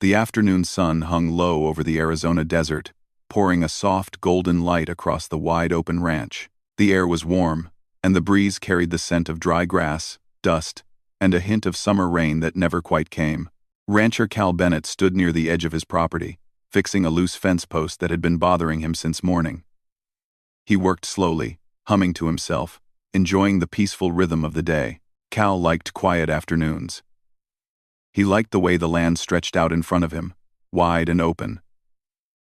The afternoon sun hung low over the Arizona desert, pouring a soft golden light across the wide-open ranch. The air was warm, and the breeze carried the scent of dry grass, dust, and a hint of summer rain that never quite came. Rancher Cal Bennett stood near the edge of his property, fixing a loose fence post that had been bothering him since morning. He worked slowly, humming to himself, enjoying the peaceful rhythm of the day. Cal liked quiet afternoons. He liked the way the land stretched out in front of him, wide and open,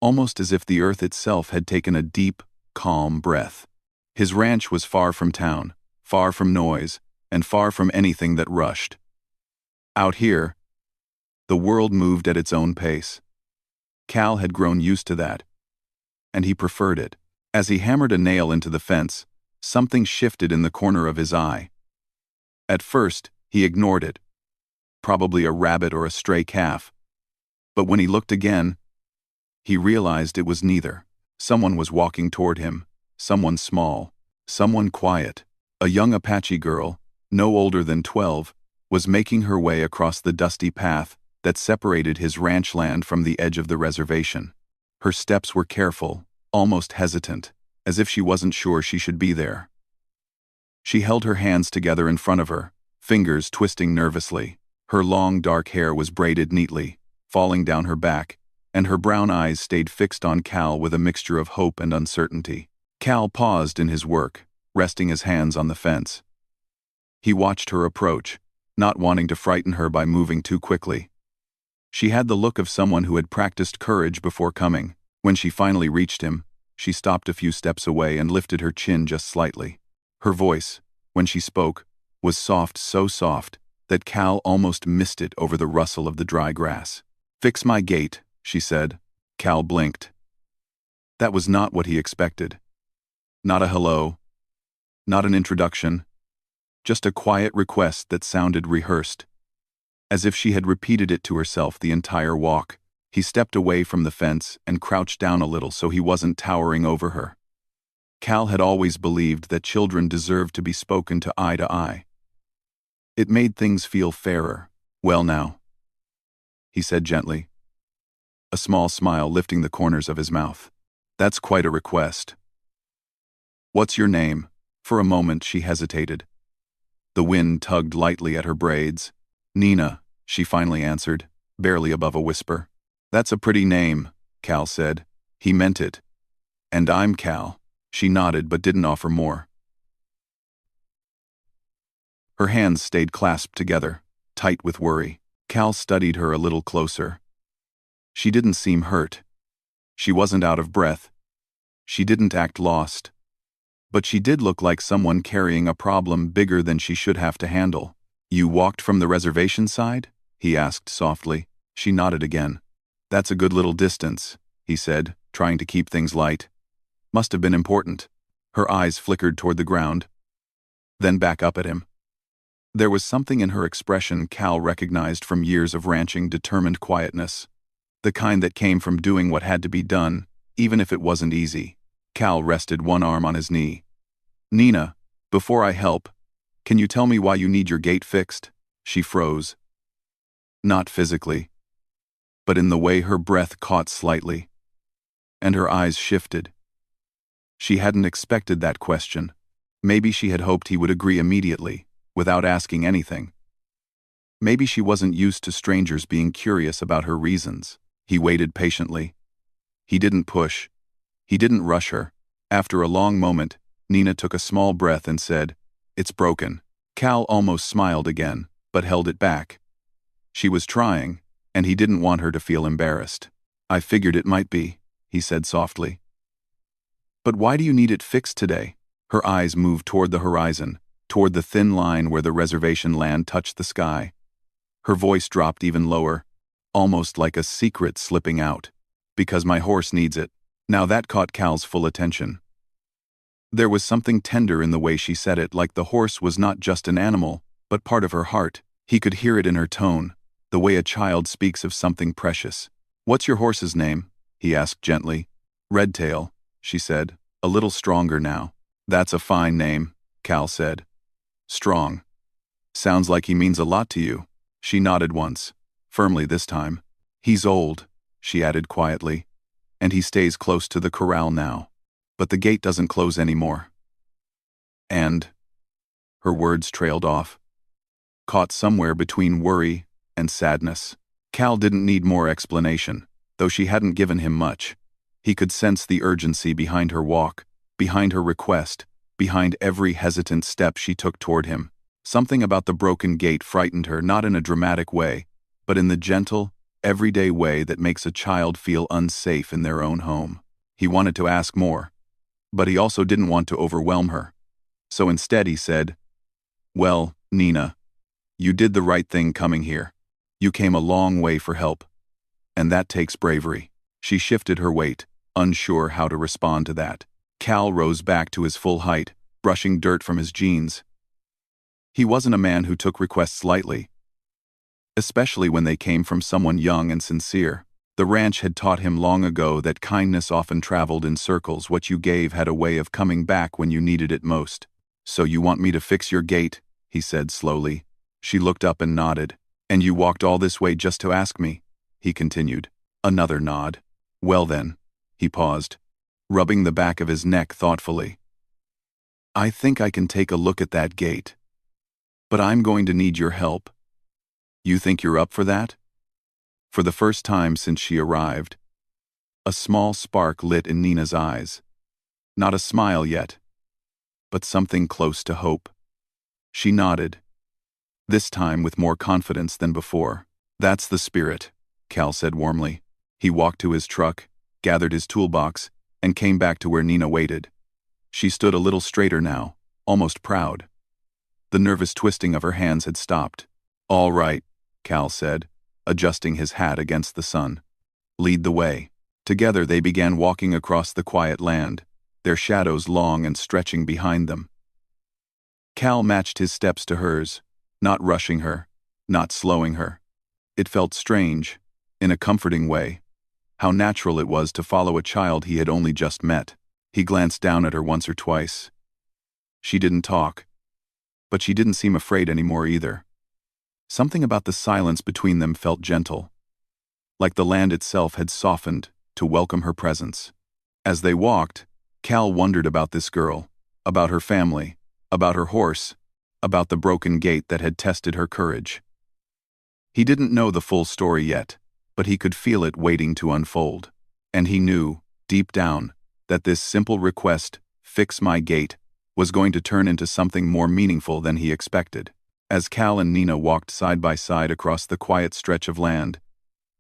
almost as if the earth itself had taken a deep, calm breath. His ranch was far from town, far from noise, and far from anything that rushed. Out here, the world moved at its own pace. Cal had grown used to that, and he preferred it. As he hammered a nail into the fence, something shifted in the corner of his eye. At first, he ignored it. Probably a rabbit or a stray calf. But when he looked again, he realized it was neither. Someone was walking toward him, someone small, someone quiet. A young Apache girl, no older than 12, was making her way across the dusty path that separated his ranch land from the edge of the reservation. Her steps were careful, almost hesitant, as if she wasn't sure she should be there. She held her hands together in front of her, fingers twisting nervously. Her long dark hair was braided neatly, falling down her back, and her brown eyes stayed fixed on Cal with a mixture of hope and uncertainty. Cal paused in his work, resting his hands on the fence. He watched her approach, not wanting to frighten her by moving too quickly. She had the look of someone who had practiced courage before coming. When she finally reached him, she stopped a few steps away and lifted her chin just slightly. Her voice, when she spoke, was soft, so soft, that Cal almost missed it over the rustle of the dry grass. "Fix my gate," she said. Cal blinked. That was not what he expected. Not a hello. Not an introduction. Just a quiet request that sounded rehearsed, as if she had repeated it to herself the entire walk. He stepped away from the fence and crouched down a little so he wasn't towering over her. Cal had always believed that children deserved to be spoken to eye. It made things feel fairer. "Well now," he said gently, a small smile lifting the corners of his mouth. "That's quite a request. What's your name?" For a moment she hesitated. The wind tugged lightly at her braids. "Nina," she finally answered, barely above a whisper. "That's a pretty name," Cal said. He meant it. "And I'm Cal." She nodded but didn't offer more. Her hands stayed clasped together, tight with worry. Cal studied her a little closer. She didn't seem hurt. She wasn't out of breath. She didn't act lost. But she did look like someone carrying a problem bigger than she should have to handle. "You walked from the reservation side?" he asked softly. She nodded again. "That's a good little distance," he said, trying to keep things light. "Must have been important." Her eyes flickered toward the ground, then back up at him. There was something in her expression Cal recognized from years of ranching, determined quietness. The kind that came from doing what had to be done, even if it wasn't easy. Cal rested one arm on his knee. "Nina, before I help, can you tell me why you need your gate fixed?" She froze. Not physically, but in the way her breath caught slightly, and her eyes shifted. She hadn't expected that question. Maybe she had hoped he would agree immediately, without asking anything. Maybe she wasn't used to strangers being curious about her reasons. He waited patiently. He didn't push. He didn't rush her. After a long moment, Nina took a small breath and said, "It's broken." Cal almost smiled again, but held it back. She was trying, and he didn't want her to feel embarrassed. "I figured it might be," he said softly. "But why do you need it fixed today?" Her eyes moved toward the horizon, toward the thin line where the reservation land touched the sky. Her voice dropped even lower, almost like a secret slipping out. "Because my horse needs it." Now that caught Cal's full attention. There was something tender in the way she said it, like the horse was not just an animal, but part of her heart. He could hear it in her tone, the way a child speaks of something precious. "What's your horse's name?" he asked gently. "Redtail," she said, a little stronger now. "That's a fine name," Cal said. "Strong. Sounds like he means a lot to you." She nodded once, firmly this time. He's old, she added quietly, and he stays close to the corral now. But the gate doesn't close anymore. And her words trailed off, caught somewhere between worry and sadness. Cal didn't need more explanation, though she hadn't given him much. He could sense the urgency behind her walk, behind her request, behind every hesitant step she took toward him. Something about the broken gate frightened her, not in a dramatic way, but in the gentle, everyday way that makes a child feel unsafe in their own home. He wanted to ask more, but he also didn't want to overwhelm her. So instead he said, "Well, Nina, you did the right thing coming here. You came a long way for help. And that takes bravery." She shifted her weight, unsure how to respond to that. Cal rose back to his full height, brushing dirt from his jeans. He wasn't a man who took requests lightly, especially when they came from someone young and sincere. The ranch had taught him long ago that kindness often traveled in circles. What you gave had a way of coming back when you needed it most. "So you want me to fix your gate?" he said slowly. She looked up and nodded. "And you walked all this way just to ask me?" he continued. Another nod. "Well then," he paused, rubbing the back of his neck thoughtfully. "I think I can take a look at that gate. But I'm going to need your help. You think you're up for that?" For the first time since she arrived, a small spark lit in Nina's eyes. Not a smile yet, but something close to hope. She nodded, this time with more confidence than before. "That's the spirit," Cal said warmly. He walked to his truck, gathered his toolbox, and came back to where Nina waited. She stood a little straighter now, almost proud. The nervous twisting of her hands had stopped. "All right," Cal said, adjusting his hat against the sun. "Lead the way." Together they began walking across the quiet land, their shadows long and stretching behind them. Cal matched his steps to hers, not rushing her, not slowing her. It felt strange, in a comforting way, how natural it was to follow a child he had only just met. He glanced down at her once or twice. She didn't talk, but she didn't seem afraid anymore either. Something about the silence between them felt gentle, like the land itself had softened to welcome her presence. As they walked, Cal wondered about this girl, about her family, about her horse, about the broken gate that had tested her courage. He didn't know the full story yet, but he could feel it waiting to unfold. And he knew, deep down, that this simple request, "Fix my gate," was going to turn into something more meaningful than he expected. As Cal and Nina walked side by side across the quiet stretch of land,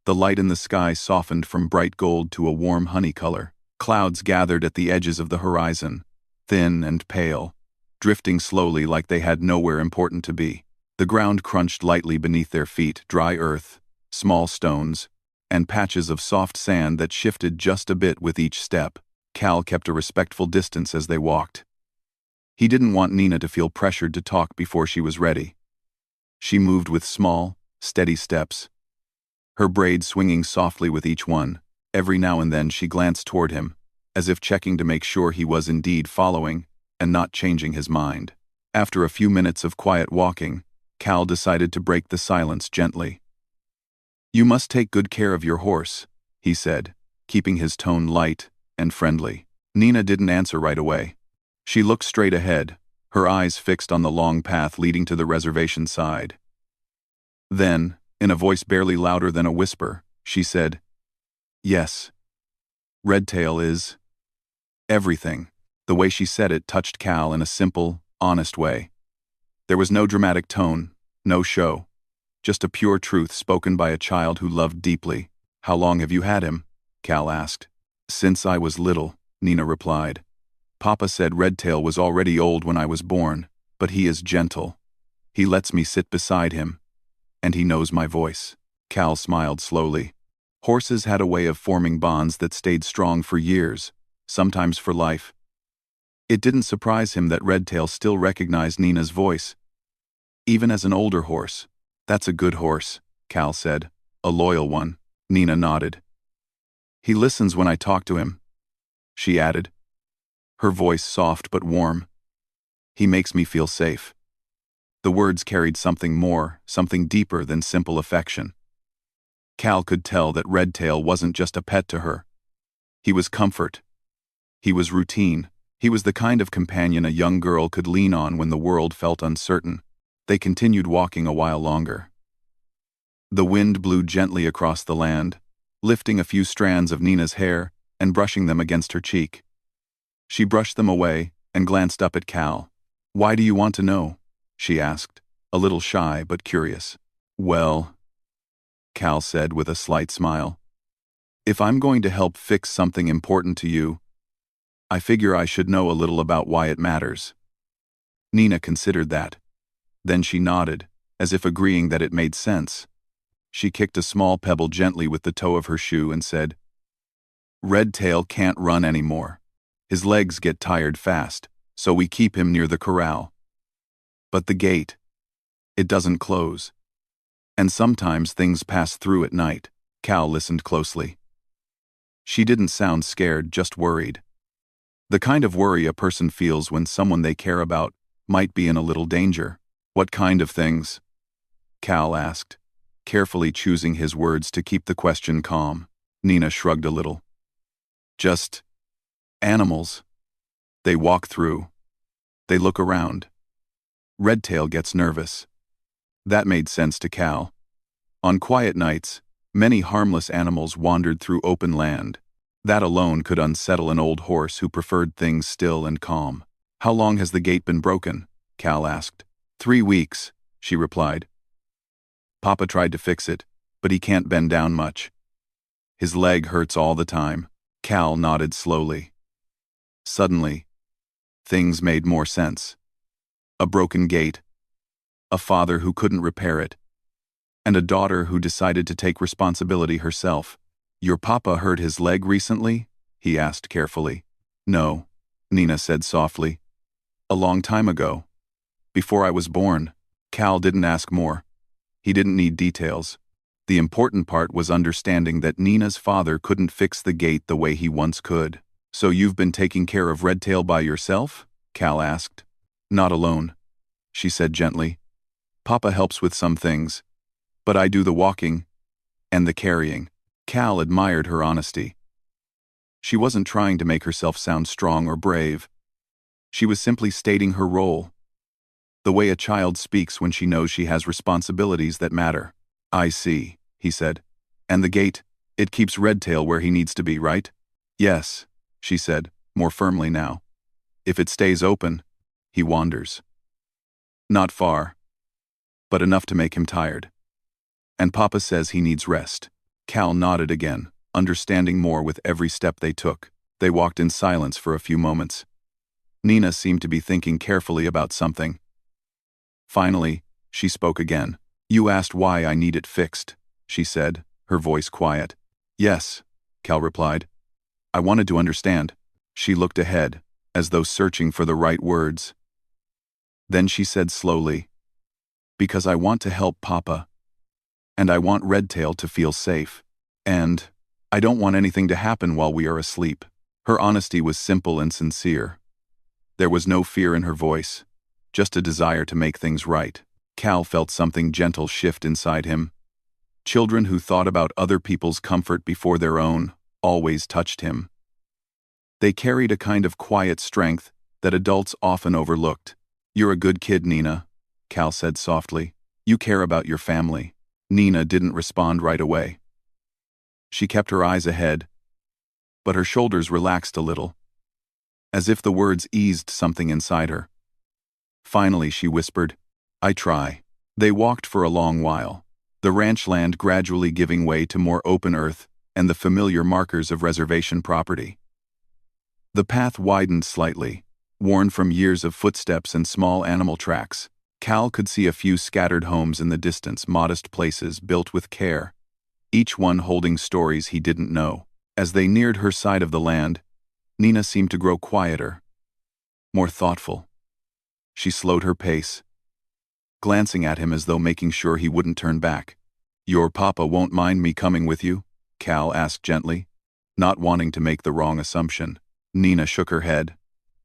the light in the sky softened from bright gold to a warm honey color. Clouds gathered at the edges of the horizon, thin and pale, drifting slowly like they had nowhere important to be. The ground crunched lightly beneath their feet, dry earth, small stones, and patches of soft sand that shifted just a bit with each step. Cal kept a respectful distance as they walked. He didn't want Nina to feel pressured to talk before she was ready. She moved with small, steady steps, her braids swinging softly with each one. Every now and then she glanced toward him, as if checking to make sure he was indeed following and not changing his mind. After a few minutes of quiet walking, Cal decided to break the silence gently. "You must take good care of your horse," he said, keeping his tone light and friendly. Nina didn't answer right away. She looked straight ahead, her eyes fixed on the long path leading to the reservation side. Then, in a voice barely louder than a whisper, she said, "Yes. Redtail is everything." The way she said it touched Cal in a simple, honest way. There was no dramatic tone, no show, just a pure truth spoken by a child who loved deeply. "How long have you had him?" Cal asked. "Since I was little," Nina replied. "Papa said Redtail was already old when I was born, but he is gentle. He lets me sit beside him, and he knows my voice." Cal smiled slowly. Horses had a way of forming bonds that stayed strong for years, sometimes for life. It didn't surprise him that Redtail still recognized Nina's voice, even as an older horse. "That's a good horse," Cal said. "A loyal one." Nina nodded. "He listens when I talk to him," she added, her voice soft but warm. "He makes me feel safe." The words carried something more, something deeper than simple affection. Cal could tell that Redtail wasn't just a pet to her. He was comfort. He was routine. He was the kind of companion a young girl could lean on when the world felt uncertain. They continued walking a while longer. The wind blew gently across the land, lifting a few strands of Nina's hair and brushing them against her cheek. She brushed them away and glanced up at Cal. "Why do you want to know?" she asked, a little shy but curious. "Well," Cal said with a slight smile, "if I'm going to help fix something important to you, I figure I should know a little about why it matters." Nina considered that. Then she nodded, as if agreeing that it made sense. She kicked a small pebble gently with the toe of her shoe and said, "Redtail can't run anymore. His legs get tired fast, so we keep him near the corral. But the gate, it doesn't close. And sometimes things pass through at night." Cal listened closely. She didn't sound scared, just worried. The kind of worry a person feels when someone they care about might be in a little danger. "What kind of things?" Cal asked, carefully choosing his words to keep the question calm. Nina shrugged a little. "Just animals. They walk through. They look around. Redtail gets nervous." That made sense to Cal. On quiet nights, many harmless animals wandered through open land. That alone could unsettle an old horse who preferred things still and calm. "How long has the gate been broken?" Cal asked. 3 weeks, she replied. "Papa tried to fix it, but he can't bend down much. His leg hurts all the time." Cal nodded slowly. Suddenly, things made more sense. A broken gate, a father who couldn't repair it, and a daughter who decided to take responsibility herself. "Your papa hurt his leg recently?" he asked carefully. "No," Nina said softly. "A long time ago. Before I was born." Cal didn't ask more. He didn't need details. The important part was understanding that Nina's father couldn't fix the gate the way he once could. "So you've been taking care of Redtail by yourself?" Cal asked. "Not alone," she said gently. "Papa helps with some things, but I do the walking and the carrying." Cal admired her honesty. She wasn't trying to make herself sound strong or brave. She was simply stating her role, the way a child speaks when she knows she has responsibilities that matter. "I see," he said. "And the gate, it keeps Redtail where he needs to be, right?" "Yes," she said, more firmly now. "If it stays open, he wanders. Not far, but enough to make him tired. And Papa says he needs rest." Cal nodded again, understanding more with every step they took. They walked in silence for a few moments. Nina seemed to be thinking carefully about something. Finally, she spoke again. "You asked why I need it fixed," she said, her voice quiet. "Yes," Cal replied. "I wanted to understand." She looked ahead, as though searching for the right words. Then she said slowly, "Because I want to help Papa. And I want Redtail to feel safe. And I don't want anything to happen while we are asleep." Her honesty was simple and sincere. There was no fear in her voice, just a desire to make things right. Cal felt something gentle shift inside him. Children who thought about other people's comfort before their own always touched him. They carried a kind of quiet strength that adults often overlooked. "You're a good kid, Nina," Cal said softly. "You care about your family." Nina didn't respond right away. She kept her eyes ahead, but her shoulders relaxed a little, as if the words eased something inside her. Finally, she whispered, "I try." They walked for a long while, the ranch land gradually giving way to more open earth and the familiar markers of reservation property. The path widened slightly, worn from years of footsteps and small animal tracks. Cal could see a few scattered homes in the distance, modest places built with care, each one holding stories he didn't know. As they neared her side of the land, Nina seemed to grow quieter, more thoughtful. She slowed her pace, glancing at him as though making sure he wouldn't turn back. "Your papa won't mind me coming with you?" Cal asked gently, not wanting to make the wrong assumption. Nina shook her head.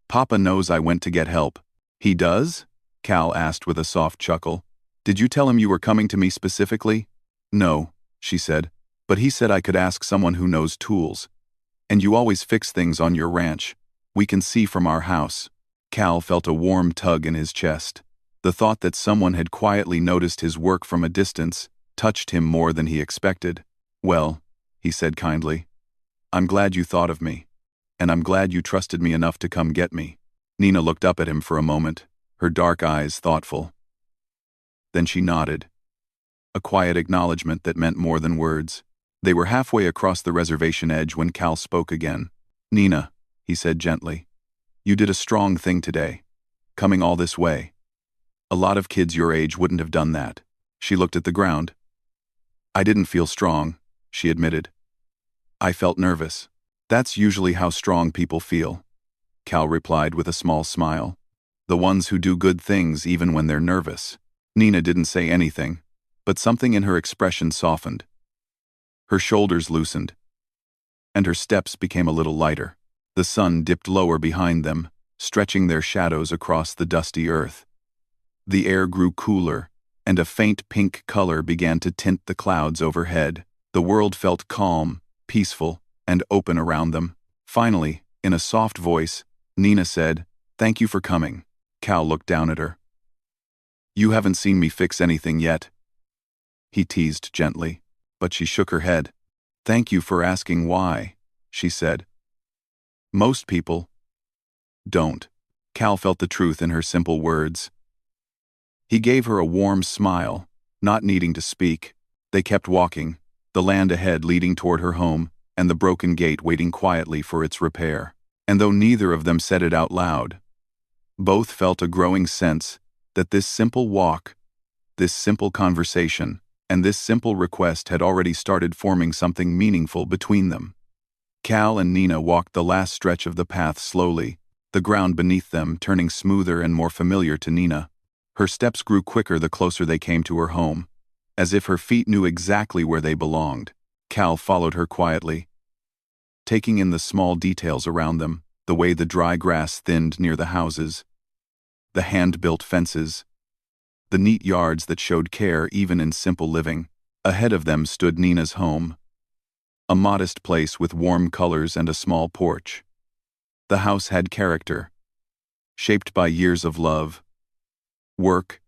"Papa knows I went to get help." "He does?" Cal asked with a soft chuckle. "Did you tell him you were coming to me specifically?" "No," she said. But he said I could ask someone who knows tools. And you always fix things on your ranch. We can see from our house. Cal felt a warm tug in his chest. The thought that someone had quietly noticed his work from a distance touched him more than he expected. Well, he said kindly, I'm glad you thought of me. And I'm glad you trusted me enough to come get me. Nina looked up at him for a moment, her dark eyes thoughtful. Then she nodded. A quiet acknowledgement that meant more than words. They were halfway across the reservation edge when Cal spoke again. Nina, he said gently, you did a strong thing today, coming all this way. A lot of kids your age wouldn't have done that. She looked at the ground. I didn't feel strong, she admitted. I felt nervous. That's usually how strong people feel, Cal replied with a small smile. The ones who do good things even when they're nervous. Nina didn't say anything, but something in her expression softened. Her shoulders loosened, and her steps became a little lighter. The sun dipped lower behind them, stretching their shadows across the dusty earth. The air grew cooler, and a faint pink color began to tint the clouds overhead. The world felt calm, peaceful, and open around them. Finally, in a soft voice, Nina said, "Thank you for coming." Cal looked down at her. "You haven't seen me fix anything yet," he teased gently, but she shook her head. "Thank you for asking why," she said. "Most people don't." Cal felt the truth in her simple words. He gave her a warm smile, not needing to speak. They kept walking, the land ahead leading toward her home, and the broken gate waiting quietly for its repair. And though neither of them said it out loud, both felt a growing sense that this simple walk, this simple conversation, and this simple request had already started forming something meaningful between them. Cal and Nina walked the last stretch of the path slowly, the ground beneath them turning smoother and more familiar to Nina. Her steps grew quicker the closer they came to her home, as if her feet knew exactly where they belonged. Cal followed her quietly, taking in the small details around them, the way the dry grass thinned near the houses, the hand-built fences, the neat yards that showed care even in simple living. Ahead of them stood Nina's home, a modest place with warm colors and a small porch. The house had character, shaped by years of love, work,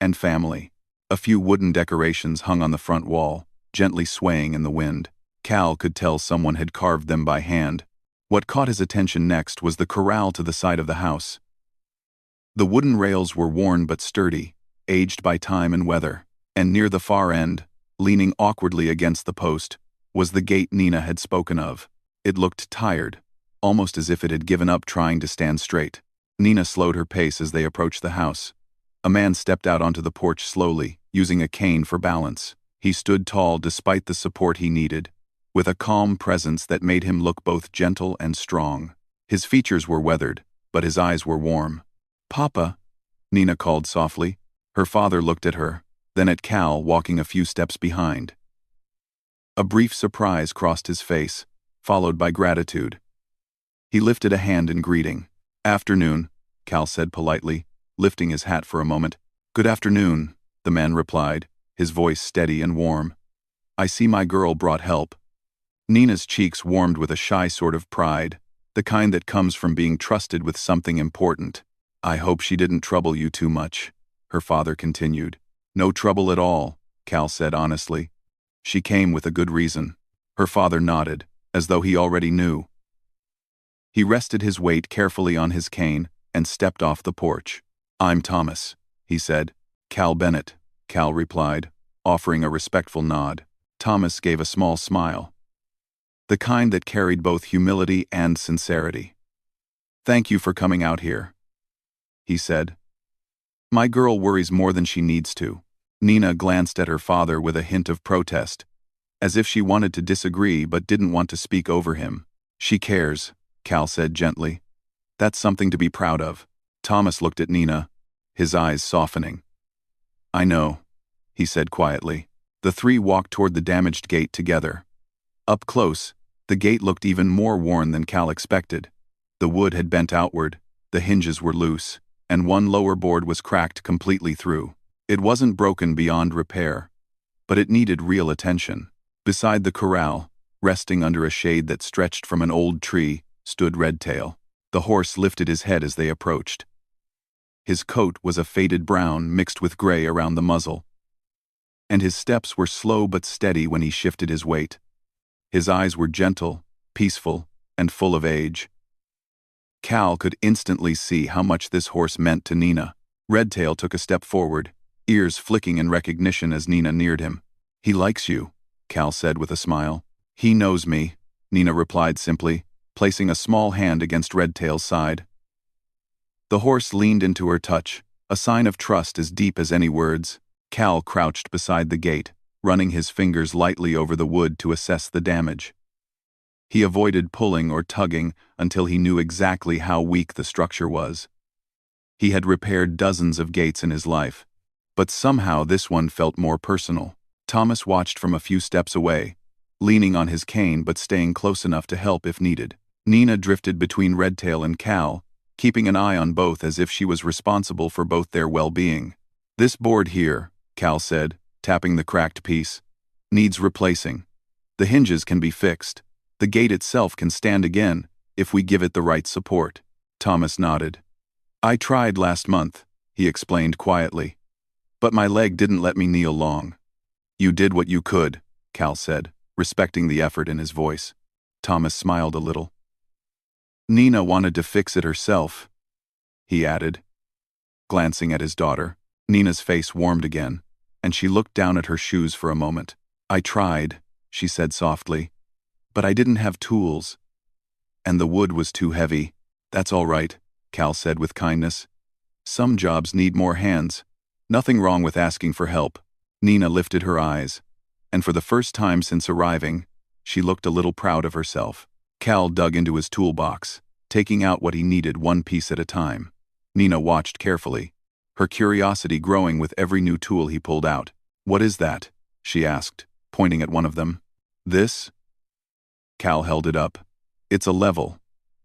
and family. A few wooden decorations hung on the front wall, gently swaying in the wind. Cal could tell someone had carved them by hand. What caught his attention next was the corral to the side of the house. The wooden rails were worn but sturdy, aged by time and weather, and near the far end, leaning awkwardly against the post, was the gate Nina had spoken of. It looked tired, almost as if it had given up trying to stand straight. Nina slowed her pace as they approached the house. A man stepped out onto the porch slowly, using a cane for balance. He stood tall despite the support he needed, with a calm presence that made him look both gentle and strong. His features were weathered, but his eyes were warm. "Papa," Nina called softly. Her father looked at her, then at Cal walking a few steps behind. A brief surprise crossed his face, followed by gratitude. He lifted a hand in greeting. "Afternoon," Cal said politely, lifting his hat for a moment. "Good afternoon," the man replied, his voice steady and warm. "I see my girl brought help." Nina's cheeks warmed with a shy sort of pride, the kind that comes from being trusted with something important. "I hope she didn't trouble you too much," her father continued. "No trouble at all," Cal said honestly. "She came with a good reason." Her father nodded, as though he already knew. He rested his weight carefully on his cane and stepped off the porch. "I'm Thomas," he said. "Cal Bennett," Cal replied, offering a respectful nod. Thomas gave a small smile, the kind that carried both humility and sincerity. "Thank you for coming out here," he said. "My girl worries more than she needs to." Nina glanced at her father with a hint of protest, as if she wanted to disagree but didn't want to speak over him. "She cares," Cal said gently. "That's something to be proud of." Thomas looked at Nina, his eyes softening. "I know," he said quietly. The three walked toward the damaged gate together. Up close, the gate looked even more worn than Cal expected. The wood had bent outward, the hinges were loose, and one lower board was cracked completely through. It wasn't broken beyond repair, but it needed real attention. Beside the corral, resting under a shade that stretched from an old tree, stood Redtail. The horse lifted his head as they approached. His coat was a faded brown mixed with gray around the muzzle, and his steps were slow but steady when he shifted his weight. His eyes were gentle, peaceful, and full of age. Cal could instantly see how much this horse meant to Nina. Redtail took a step forward, ears flicking in recognition as Nina neared him. "He likes you," Cal said with a smile. "He knows me," Nina replied simply, placing a small hand against Redtail's side. The horse leaned into her touch, a sign of trust as deep as any words. Cal crouched beside the gate, running his fingers lightly over the wood to assess the damage. He avoided pulling or tugging until he knew exactly how weak the structure was. He had repaired dozens of gates in his life, but somehow this one felt more personal. Thomas watched from a few steps away, leaning on his cane but staying close enough to help if needed. Nina drifted between Redtail and Cal, keeping an eye on both as if she was responsible for both their well-being. "This board here," Cal said, tapping the cracked piece, "needs replacing. The hinges can be fixed. The gate itself can stand again if we give it the right support." Thomas nodded. "I tried last month," he explained quietly, "but my leg didn't let me kneel long." "You did what you could," Cal said, respecting the effort in his voice. Thomas smiled a little. "Nina wanted to fix it herself," he added, glancing at his daughter. Nina's face warmed again, and she looked down at her shoes for a moment. "I tried," she said softly, "but I didn't have tools. And the wood was too heavy." "That's all right," Cal said with kindness. "Some jobs need more hands. Nothing wrong with asking for help." Nina lifted her eyes, and for the first time since arriving, she looked a little proud of herself. Cal dug into his toolbox, taking out what he needed one piece at a time. Nina watched carefully, her curiosity growing with every new tool he pulled out. "What is that?" she asked, pointing at one of them. "This?" Cal held it up. "It's a level.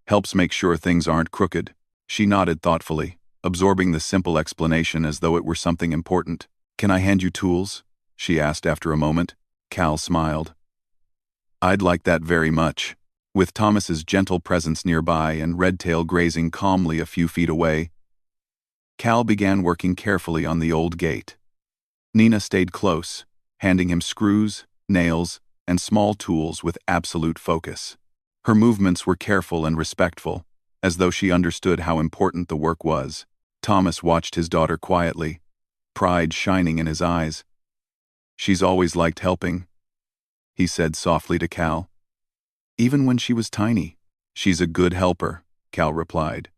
Helps make sure things aren't crooked." She nodded thoughtfully, absorbing the simple explanation as though it were something important. "Can I hand you tools?" she asked after a moment. Cal smiled. "I'd like that very much." With Thomas's gentle presence nearby and Redtail grazing calmly a few feet away, Cal began working carefully on the old gate. Nina stayed close, handing him screws, nails, and small tools with absolute focus. Her movements were careful and respectful, as though she understood how important the work was. Thomas watched his daughter quietly, pride shining in his eyes. "She's always liked helping," he said softly to Cal. "Even when she was tiny." "She's a good helper," Cal replied.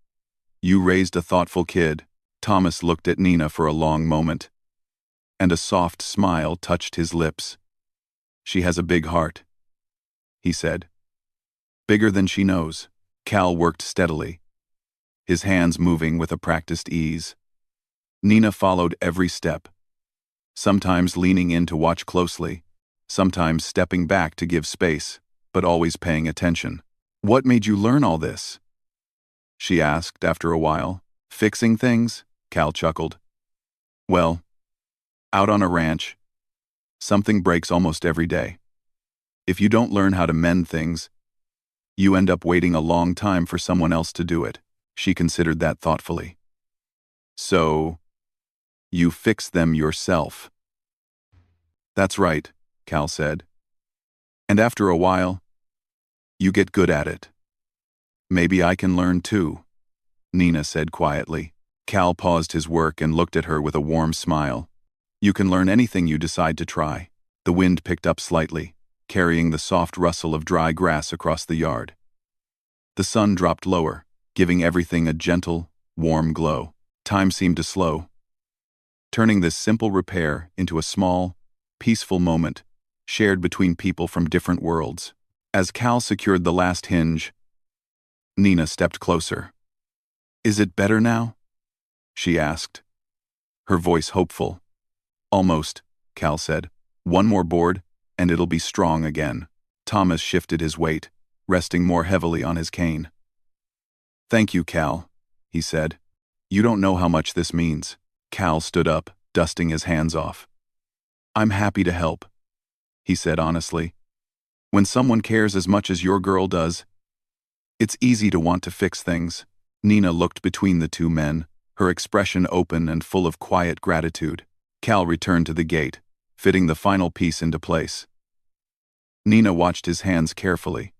"You raised a thoughtful kid." Thomas looked at Nina for a long moment, and a soft smile touched his lips. "She has a big heart," he said. "Bigger than she knows." Cal worked steadily, his hands moving with a practiced ease. Nina followed every step, sometimes leaning in to watch closely, sometimes stepping back to give space, but always paying attention. "What made you learn all this?" she asked after a while. "Fixing things?" Cal chuckled. "Well, out on a ranch, something breaks almost every day. If you don't learn how to mend things, you end up waiting a long time for someone else to do it." She considered that thoughtfully. "So, you fix them yourself?" "That's right," Cal said. "And after a while, you get good at it." "Maybe I can learn too," Nina said quietly. Cal paused his work and looked at her with a warm smile. "You can learn anything you decide to try." The wind picked up slightly, carrying the soft rustle of dry grass across the yard. The sun dropped lower, giving everything a gentle, warm glow. Time seemed to slow, turning this simple repair into a small, peaceful moment shared between people from different worlds. As Cal secured the last hinge, Nina stepped closer. "Is it better now?" she asked, her voice hopeful. "Almost," Cal said. "One more board, and it'll be strong again." Thomas shifted his weight, resting more heavily on his cane. "Thank you, Cal," he said. "You don't know how much this means." Cal stood up, dusting his hands off. "I'm happy to help," he said honestly. When someone cares as much as your girl does, it's easy to want to fix things. Nina looked between the two men, her expression open and full of quiet gratitude. Cal returned to the gate, fitting the final piece into place. Nina watched his hands carefully,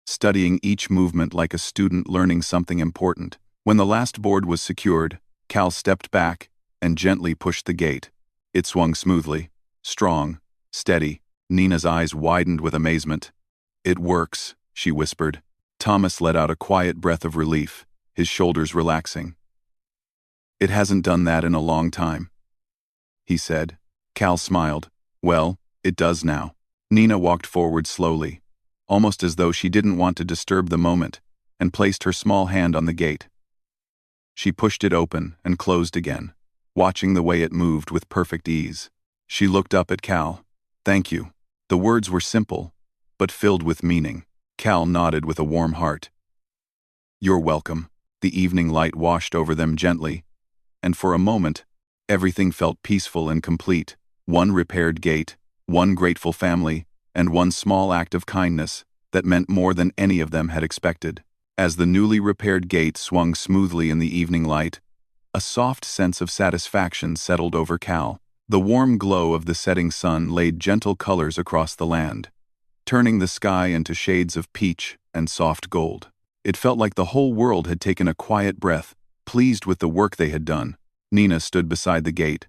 studying each movement like a student learning something important. When the last board was secured, Cal stepped back and gently pushed the gate. It swung smoothly, strong, steady. Nina's eyes widened with amazement. "It works," she whispered. Thomas let out a quiet breath of relief, his shoulders relaxing. "It hasn't done that in a long time," he said. Cal smiled. "Well, it does now." Nina walked forward slowly, almost as though she didn't want to disturb the moment, and placed her small hand on the gate. She pushed it open and closed again, watching the way it moved with perfect ease. She looked up at Cal. "Thank you." The words were simple, but filled with meaning. Cal nodded with a warm heart. "You're welcome." The evening light washed over them gently, and for a moment, everything felt peaceful and complete. One repaired gate, one grateful family, and one small act of kindness that meant more than any of them had expected. As the newly repaired gate swung smoothly in the evening light, a soft sense of satisfaction settled over Cal. The warm glow of the setting sun laid gentle colors across the land, turning the sky into shades of peach and soft gold. It felt like the whole world had taken a quiet breath, pleased with the work they had done. Nina stood beside the gate,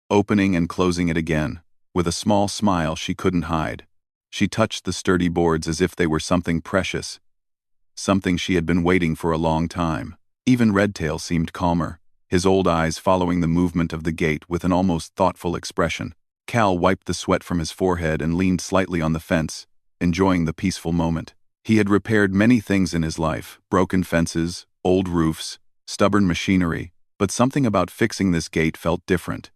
opening and closing it again, with a small smile she couldn't hide. She touched the sturdy boards as if they were something precious, something she had been waiting for a long time. Even Redtail seemed calmer, his old eyes following the movement of the gate with an almost thoughtful expression. Cal wiped the sweat from his forehead and leaned slightly on the fence, enjoying the peaceful moment. He had repaired many things in his life, broken fences, old roofs, stubborn machinery, but something about fixing this gate felt different.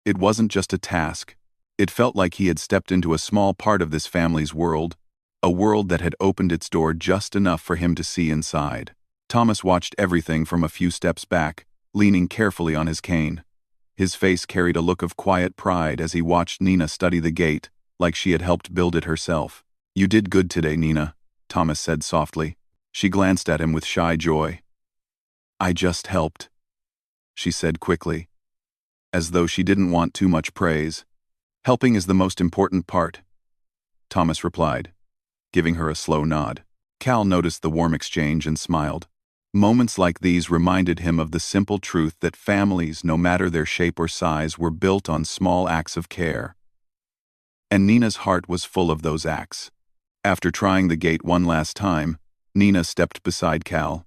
It wasn't just a task. It felt like he had stepped into a small part of this family's world, a world that had opened its door just enough for him to see inside. Thomas watched everything from a few steps back, leaning carefully on his cane. His face carried a look of quiet pride as he watched Nina study the gate, like she had helped build it herself. "You did good today, Nina," Thomas said softly. She glanced at him with shy joy. "I just helped," she said quickly, as though she didn't want too much praise. "Helping is the most important part," Thomas replied, giving her a slow nod. Cal noticed the warm exchange and smiled. Moments like these reminded him of the simple truth that families, no matter their shape or size, were built on small acts of care. And Nina's heart was full of those acts. After trying the gate one last time, Nina stepped beside Cal.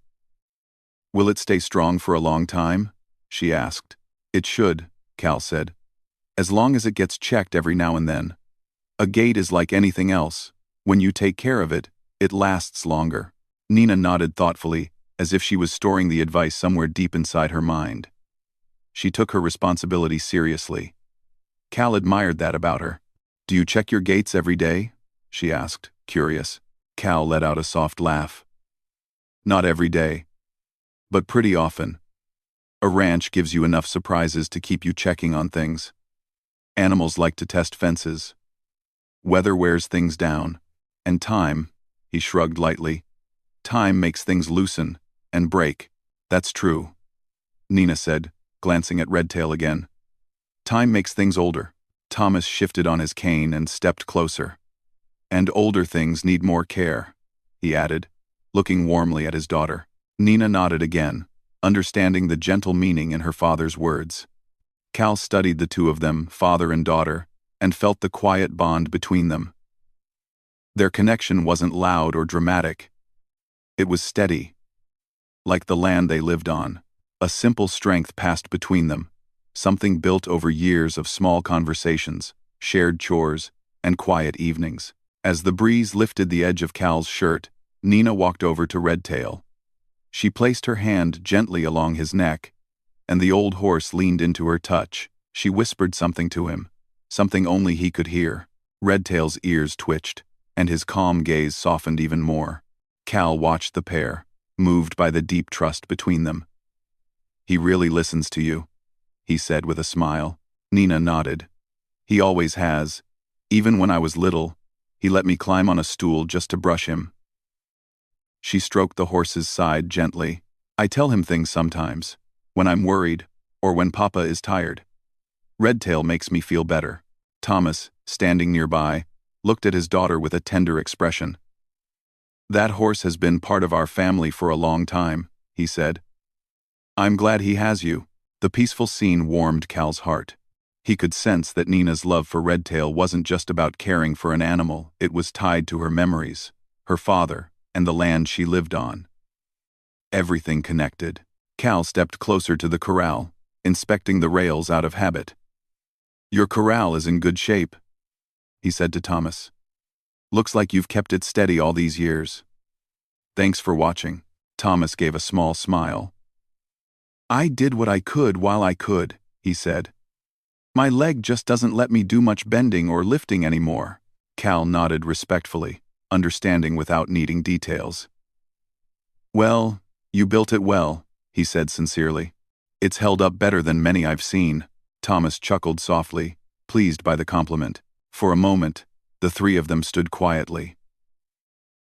"Will it stay strong for a long time?" she asked. "It should," Cal said. "As long as it gets checked every now and then. A gate is like anything else. When you take care of it, it lasts longer." Nina nodded thoughtfully, as if she was storing the advice somewhere deep inside her mind. She took her responsibility seriously. Cal admired that about her. "Do you check your gates every day?" she asked, curious. Cal let out a soft laugh. "Not every day, but pretty often. A ranch gives you enough surprises to keep you checking on things. Animals like to test fences. Weather wears things down. And time," he shrugged lightly, "time makes things loosen and break." "That's true," Nina said, glancing at Redtail again. "Time makes things older." Thomas shifted on his cane and stepped closer. "And older things need more care," he added, looking warmly at his daughter. Nina nodded again, understanding the gentle meaning in her father's words. Cal studied the two of them, father and daughter, and felt the quiet bond between them. Their connection wasn't loud or dramatic. It was steady, like the land they lived on. A simple strength passed between them, something built over years of small conversations, shared chores, and quiet evenings. As the breeze lifted the edge of Cal's shirt, Nina walked over to Redtail. She placed her hand gently along his neck, and the old horse leaned into her touch. She whispered something to him, something only he could hear. Redtail's ears twitched, and his calm gaze softened even more. Cal watched the pair, moved by the deep trust between them. "He really listens to you," he said with a smile. Nina nodded. He always has. Even when I was little, he let me climb on a stool just to brush him. She stroked the horse's side gently. I tell him things sometimes, when I'm worried, or when Papa is tired. Redtail makes me feel better. Thomas, standing nearby, looked at his daughter with a tender expression. That horse has been part of our family for a long time, he said. I'm glad he has you. The peaceful scene warmed Cal's heart. He could sense that Nina's love for Redtail wasn't just about caring for an animal, it was tied to her memories, her father, and the land she lived on. Everything connected. Cal stepped closer to the corral, inspecting the rails out of habit. Your corral is in good shape, he said to Thomas. Looks like you've kept it steady all these years. Thanks for watching. Thomas gave a small smile. I did what I could while I could, he said. My leg just doesn't let me do much bending or lifting anymore. Cal nodded respectfully, understanding without needing details. Well, you built it well, he said sincerely. It's held up better than many I've seen. Thomas chuckled softly, pleased by the compliment. For a moment, the three of them stood quietly,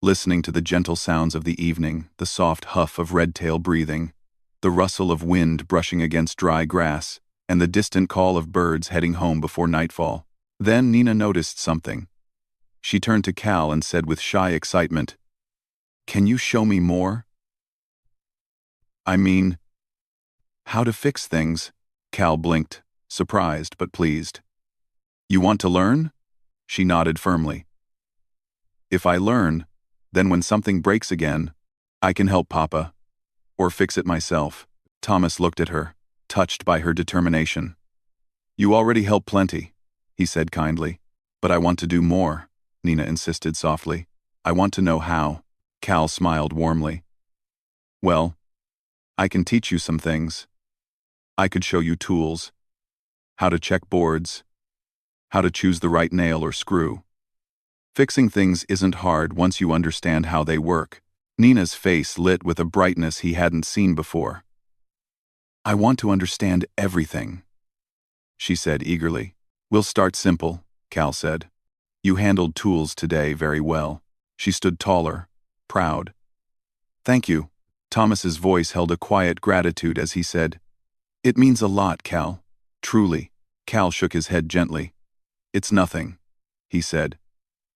listening to the gentle sounds of the evening, the soft huff of Redtail breathing, the rustle of wind brushing against dry grass, and the distant call of birds heading home before nightfall. Then Nina noticed something. She turned to Cal and said with shy excitement, Can you show me more? I mean, how to fix things? Cal blinked, surprised but pleased. You want to learn? She nodded firmly. If I learn, then when something breaks again, I can help Papa. Or fix it myself. Thomas looked at her, touched by her determination. You already help plenty, he said kindly. But I want to do more, Nina insisted softly. I want to know how. Cal smiled warmly. Well, I can teach you some things. I could show you tools. How to check boards. How to choose the right nail or screw. Fixing things isn't hard once you understand how they work. Nina's face lit with a brightness he hadn't seen before. I want to understand everything, she said eagerly. We'll start simple, Cal said. You handled tools today very well. She stood taller, proud. Thank you. Thomas's voice held a quiet gratitude as he said, It means a lot, Cal. Truly. Cal shook his head gently. It's nothing, he said.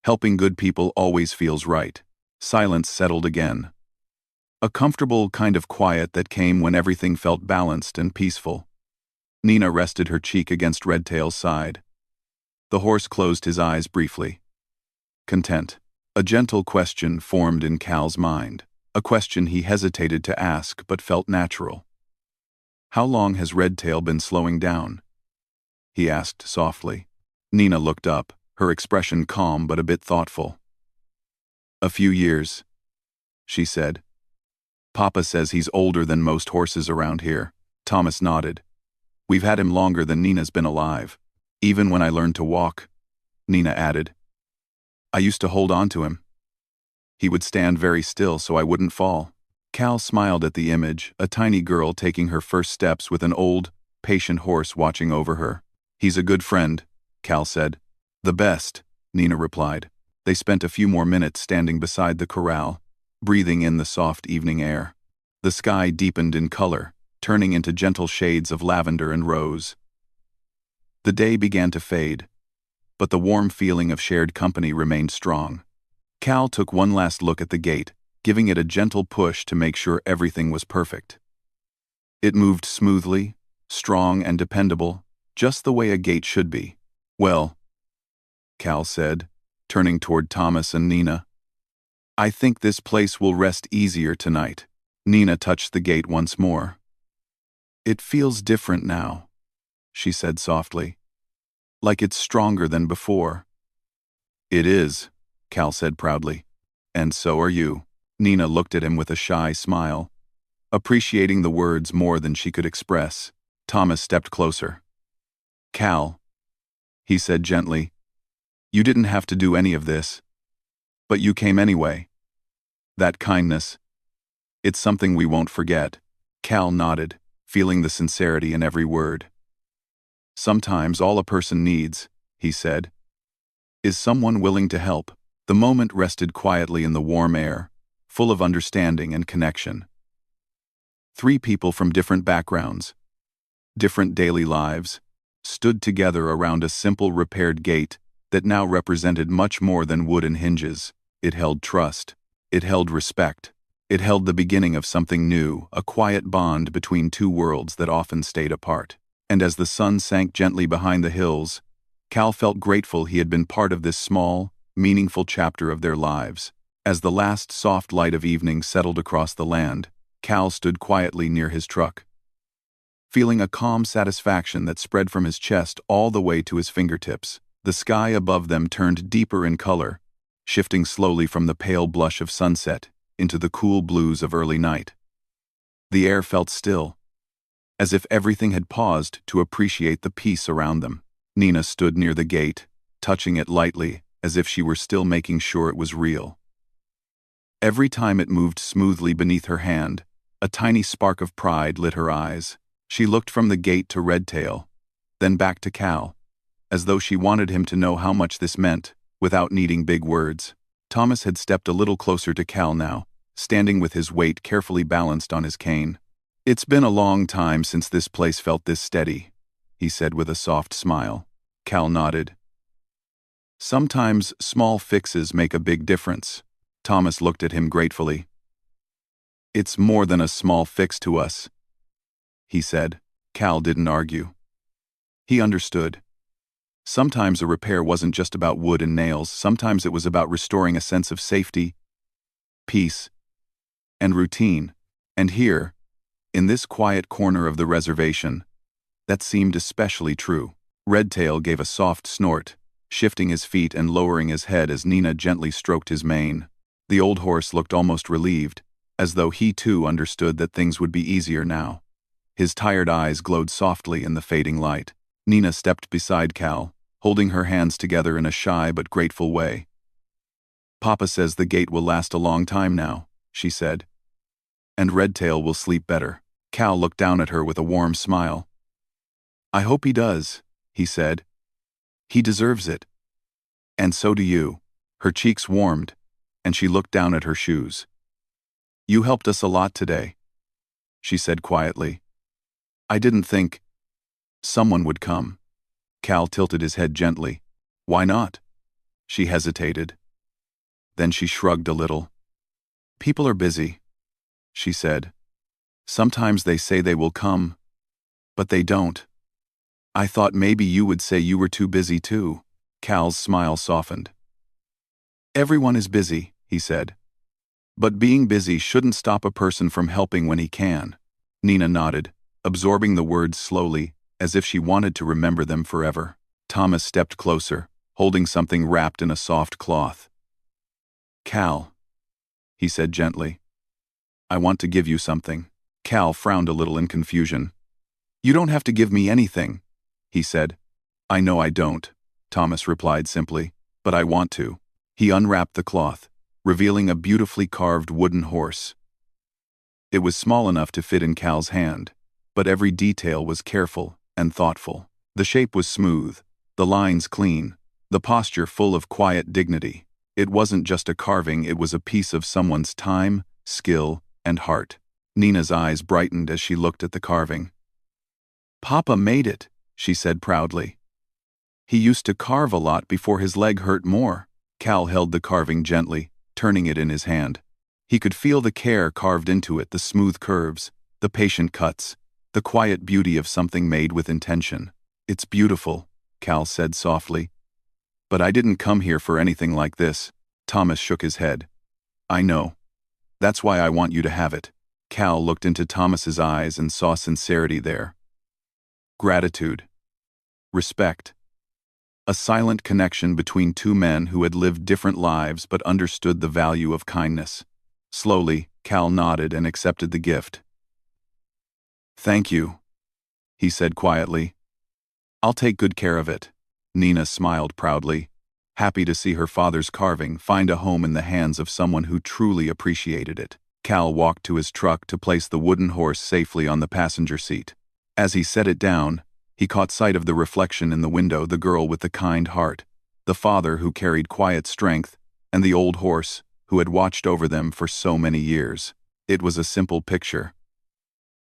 Helping good people always feels right. Silence settled again. A comfortable kind of quiet that came when everything felt balanced and peaceful. Nina rested her cheek against Redtail's side. The horse closed his eyes briefly. Content. A gentle question formed in Cal's mind, a question he hesitated to ask but felt natural. How long has Redtail been slowing down? He asked softly. Nina looked up, her expression calm but a bit thoughtful. A few years, she said. Papa says he's older than most horses around here. Thomas nodded. We've had him longer than Nina's been alive. Even when I learned to walk, Nina added. I used to hold on to him. He would stand very still so I wouldn't fall. Cal smiled at the image, a tiny girl taking her first steps with an old, patient horse watching over her. He's a good friend, Cal said. The best, Nina replied. They spent a few more minutes standing beside the corral, breathing in the soft evening air. The sky deepened in color, turning into gentle shades of lavender and rose. The day began to fade, but the warm feeling of shared company remained strong. Cal took one last look at the gate, giving it a gentle push to make sure everything was perfect. It moved smoothly, strong and dependable, just the way a gate should be. Well, Cal said, turning toward Thomas and Nina, I think this place will rest easier tonight. Nina touched the gate once more. It feels different now, she said softly. Like it's stronger than before. It is, Cal said proudly. And so are you. Nina looked at him with a shy smile, appreciating the words more than she could express. Thomas stepped closer. Cal, he said gently, you didn't have to do any of this. But you came anyway. That kindness, it's something we won't forget. Cal nodded, feeling the sincerity in every word. Sometimes all a person needs he said. Is someone willing to help? The moment rested quietly in the warm air, full of understanding and connection. 3 people from different backgrounds, different daily lives, stood together around a simple repaired gate that now represented much more than wooden hinges. It held trust. It held respect. It held the beginning of something new, a quiet bond between 2 worlds that often stayed apart. And as the sun sank gently behind the hills, Cal felt grateful he had been part of this small, meaningful chapter of their lives. As the last soft light of evening settled across the land, Cal stood quietly near his truck, feeling a calm satisfaction that spread from his chest all the way to his fingertips. The sky above them turned deeper in color, shifting slowly from the pale blush of sunset into the cool blues of early night. The air felt still, as if everything had paused to appreciate the peace around them. Nina stood near the gate, touching it lightly, as if she were still making sure it was real. Every time it moved smoothly beneath her hand, a tiny spark of pride lit her eyes. She looked from the gate to Redtail, then back to Cal, as though she wanted him to know how much this meant, without needing big words. Thomas had stepped a little closer to Cal now, standing with his weight carefully balanced on his cane. It's been a long time since this place felt this steady, he said with a soft smile. Cal nodded. Sometimes small fixes make a big difference. Thomas looked at him gratefully. It's more than a small fix to us, he said. Cal didn't argue. He understood. Sometimes a repair wasn't just about wood and nails, sometimes it was about restoring a sense of safety, peace, and routine. And here, in this quiet corner of the reservation, that seemed especially true. Redtail gave a soft snort, shifting his feet and lowering his head as Nina gently stroked his mane. The old horse looked almost relieved, as though he too understood that things would be easier now. His tired eyes glowed softly in the fading light. Nina stepped beside Cal, holding her hands together in a shy but grateful way. Papa says the gate will last a long time now, she said. And Redtail will sleep better. Cal looked down at her with a warm smile. I hope he does, he said. He deserves it. And so do you. Her cheeks warmed, and she looked down at her shoes. You helped us a lot today, she said quietly. I didn't think someone would come. Cal tilted his head gently. Why not? She hesitated. Then she shrugged a little. People are busy, she said. Sometimes they say they will come, but they don't. I thought maybe you would say you were too busy too. Cal's smile softened. Everyone is busy, he said. But being busy shouldn't stop a person from helping when he can. Nina nodded, absorbing the words slowly, as if she wanted to remember them forever. Thomas stepped closer, holding something wrapped in a soft cloth. Cal, he said gently. I want to give you something. Cal frowned a little in confusion. You don't have to give me anything, he said. I know I don't, Thomas replied simply, but I want to. He unwrapped the cloth, revealing a beautifully carved wooden horse. It was small enough to fit in Cal's hand, but every detail was careful and thoughtful. The shape was smooth, the lines clean, the posture full of quiet dignity. It wasn't just a carving, it was a piece of someone's time, skill, and heart. Nina's eyes brightened as she looked at the carving. Papa made it, she said proudly. He used to carve a lot before his leg hurt more. Cal held the carving gently, turning it in his hand. He could feel the care carved into it, the smooth curves, the patient cuts, the quiet beauty of something made with intention. It's beautiful, Cal said softly. But I didn't come here for anything like this. Thomas shook his head. I know. That's why I want you to have it. Cal looked into Thomas's eyes and saw sincerity there. Gratitude. Respect. A silent connection between 2 men who had lived different lives but understood the value of kindness. Slowly, Cal nodded and accepted the gift. Thank you, he said quietly. I'll take good care of it. Nina smiled proudly, happy to see her father's carving find a home in the hands of someone who truly appreciated it. Cal walked to his truck to place the wooden horse safely on the passenger seat. As he set it down, He caught sight of the reflection in the window, the girl with the kind heart, the father who carried quiet strength, and the old horse who had watched over them for so many years. It was a simple picture,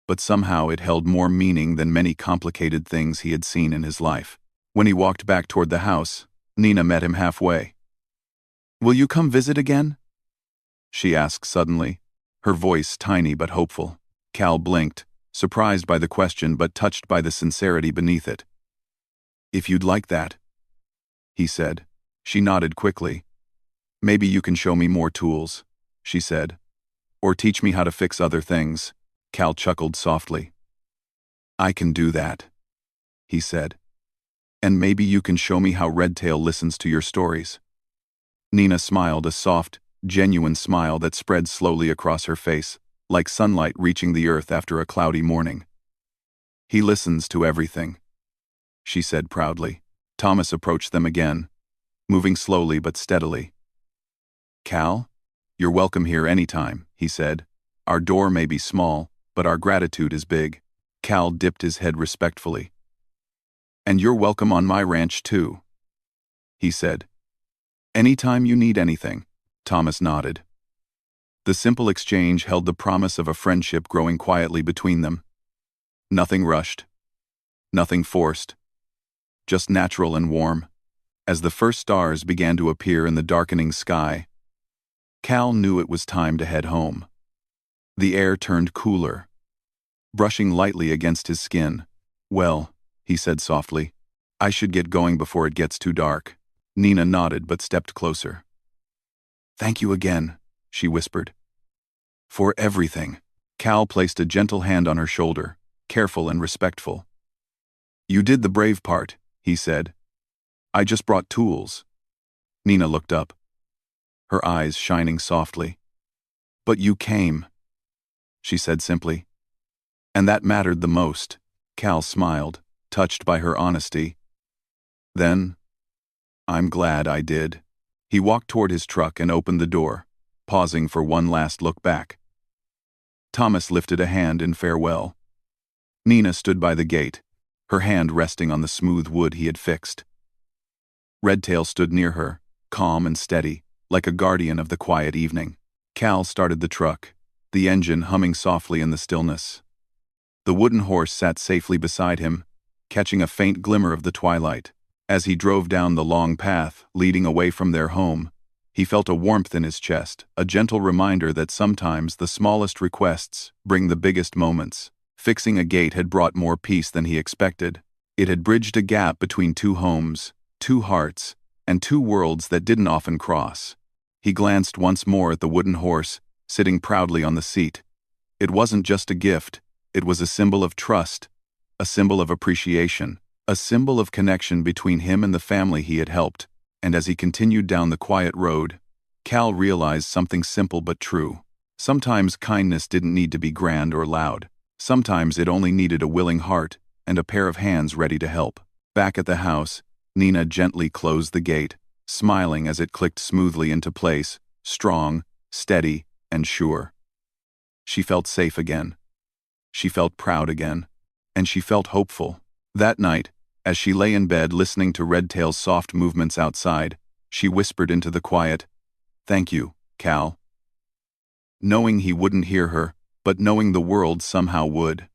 but somehow it held more meaning than many complicated things he had seen in his life. When he walked back toward the house, Nina met him halfway. "Will you come visit again?" she asked suddenly, her voice tiny but hopeful. Cal blinked, surprised by the question but touched by the sincerity beneath it. "If you'd like that," he said. She nodded quickly. "Maybe you can show me more tools," she said. "Or teach me how to fix other things." Cal chuckled softly. "I can do that," he said. "And maybe you can show me how Redtail listens to your stories." Nina smiled, a soft, genuine smile that spread slowly across her face, like sunlight reaching the earth after a cloudy morning. "He listens to everything," she said proudly. Thomas approached them again, moving slowly but steadily. "Cal, you're welcome here anytime," he said. "Our door may be small, but our gratitude is big." Cal dipped his head respectfully. "And you're welcome on my ranch too," he said. "Anytime you need anything." Thomas nodded. The simple exchange held the promise of a friendship growing quietly between them. Nothing rushed, nothing forced, just natural and warm. As the first stars began to appear in the darkening sky, Cal knew it was time to head home. The air turned cooler, brushing lightly against his skin. "Well," he said softly, "I should get going before it gets too dark." Nina nodded but stepped closer. "Thank you again," she whispered. "For everything." Cal placed a gentle hand on her shoulder, careful and respectful. "You did the brave part," he said. "I just brought tools." Nina looked up, her eyes shining softly. "But you came," she said simply. "And that mattered the most." Cal smiled, touched by her honesty. "Then, I'm glad I did." He walked toward his truck and opened the door, pausing for one last look back. Thomas lifted a hand in farewell. Nina stood by the gate, her hand resting on the smooth wood he had fixed. Redtail stood near her, calm and steady, like a guardian of the quiet evening. Cal started the truck, the engine humming softly in the stillness. The wooden horse sat safely beside him, catching a faint glimmer of the twilight. As he drove down the long path leading away from their home, he felt a warmth in his chest, a gentle reminder that sometimes the smallest requests bring the biggest moments. Fixing a gate had brought more peace than he expected. It had bridged a gap between two homes, two hearts, and two worlds that didn't often cross. He glanced once more at the wooden horse, sitting proudly on the seat. It wasn't just a gift, it was a symbol of trust, a symbol of appreciation, a symbol of connection between him and the family he had helped. And as he continued down the quiet road, Cal realized something simple but true. Sometimes kindness didn't need to be grand or loud. Sometimes it only needed a willing heart and a pair of hands ready to help. Back at the house, Nina gently closed the gate, smiling as it clicked smoothly into place, strong, steady, and sure. She felt safe again. She felt proud again. And she felt hopeful. That night, as she lay in bed listening to Redtail's soft movements outside, she whispered into the quiet, "Thank you, Cal." Knowing he wouldn't hear her, but knowing the world somehow would.